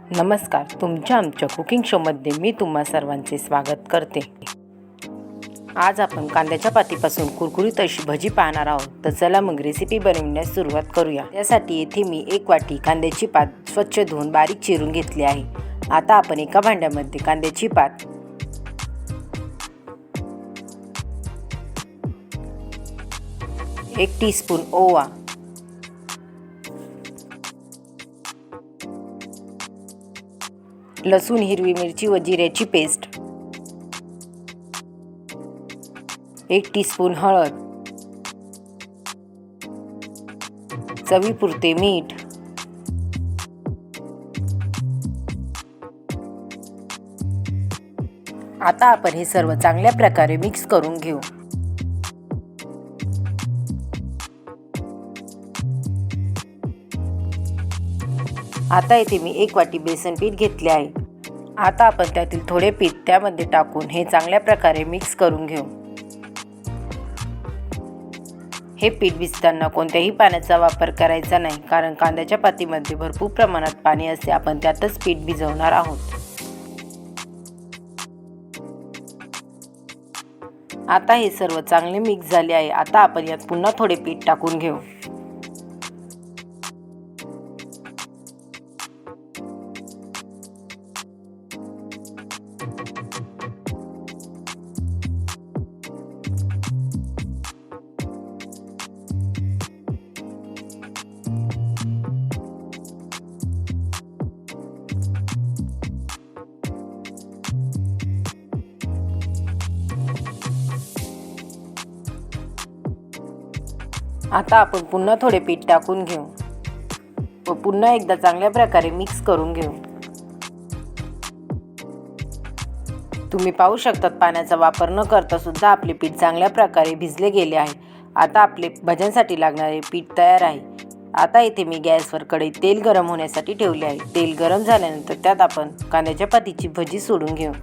नमस्कार, तुमच्या आमच्या कुकिंग शोमध्ये मी तुम्हा सर्वांचे स्वागत करते। आज आपण कांद्याच्या पातीपासून कुरकुरीत अशी भजी पाहणार आहोत। तर चला मग रेसिपी बनवण्यास सुरुवात करूया। त्यासाठी येथे मी 1 वाटी कांद्याची पात स्वच्छ धुवून बारीक चिरून घेतली आहे। आता आपण एका भांड्यामध्ये कांद्याची पात, 1 टीस्पून ओवा, लसूण, हिरवी मिरची व जिऱ्याची पेस्ट, 1 टीस्पून हळद, चवीपुरते मीठ, आता आपण हे सर्व चांगल्या प्रकारे मिक्स करून घेऊ। आता इथे मी 1 वाटी बेसन पीठ घेतले आहे। आता आपण त्यातील थोडे पीठ त्यामध्ये टाकून हे चांगल्या प्रकारे मिक्स करून घेऊ। हे पीठ भिजताना कोणत्याही पाण्याचा वापर करायचा नाही, कारण कांद्याच्या पातीमध्ये भरपूर प्रमाणात पाणी असते। आपण त्यातच पीठ भिजवणार आहोत। आता हे सर्व चांगले मिक्स झाले आहे। आता आपण यात पुन्हा थोडे पीठ टाकून घेऊ। आता आपण पुन्हा थोडे पीठ टाकून घेऊ व पुन्हा एकदा चांगल्या प्रकारे मिक्स करून घेऊ। तुम्ही पाहू शकता पाण्याचा वापर न करता सुद्धा आपले पीठ चांगल्या प्रकारे भिजले गेले आहे। आता आपले भज्यांसाठी लागणारे पीठ तयार आहे। आता इथे मी गॅसवर कढईत तेल गरम होण्यासाठी ठेवले आहे। तेल गरम झाल्यानंतर त्यात आपण कांद्याच्या पातीची भजी सोडून घेऊ।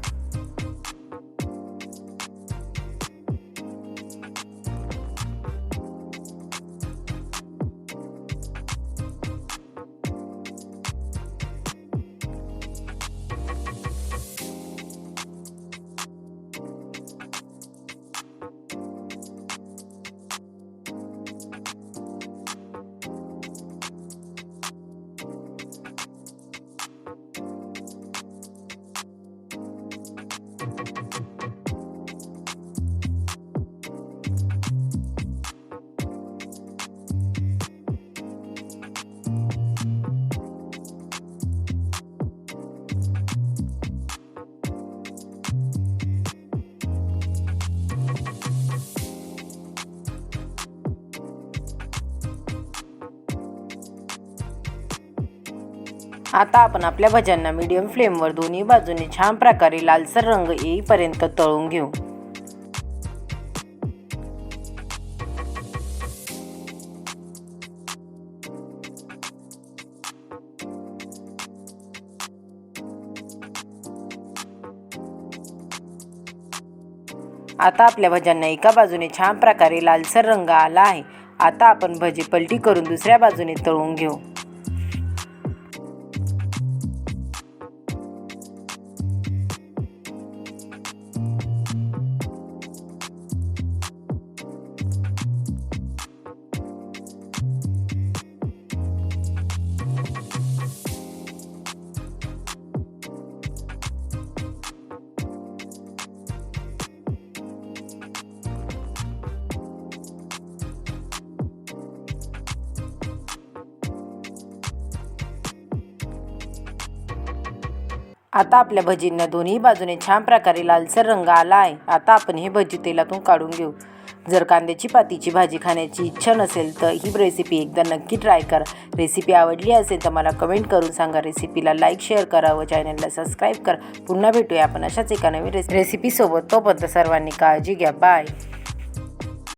आता आपण आपल्या भज्यांना मीडियम फ्लेमवर दोन्ही बाजूने छान प्रकारे लालसर रंग येईपर्यंत तळून घेऊ। आता आपल्या भज्यांना एका बाजूने छान प्रकारे लालसर रंग आला आहे। आता आपण भजी पलटी करून दुसऱ्या बाजूने तळून घेऊ। आता आपल्या भजींना दोन्ही बाजूने छान प्रकारे लालसर रंग आला आहे। आता आपण हे भजी तेलातून काढून घेऊ। जर कांद्याची पातीची भाजी खाण्याची इच्छा नसेल तर ही रेसिपी एकदा नक्की ट्राय करा। रेसिपी आवडली असेल तर मला कमेंट करून सांगा। रेसिपीला लाईक, शेअर करा व चॅनलला सबस्क्राईब करा। पुन्हा भेटूया आपण अशाच एका नवीन रेसिपीसोबत। तोपर्यंत सर्वांनी काळजी घ्या। बाय।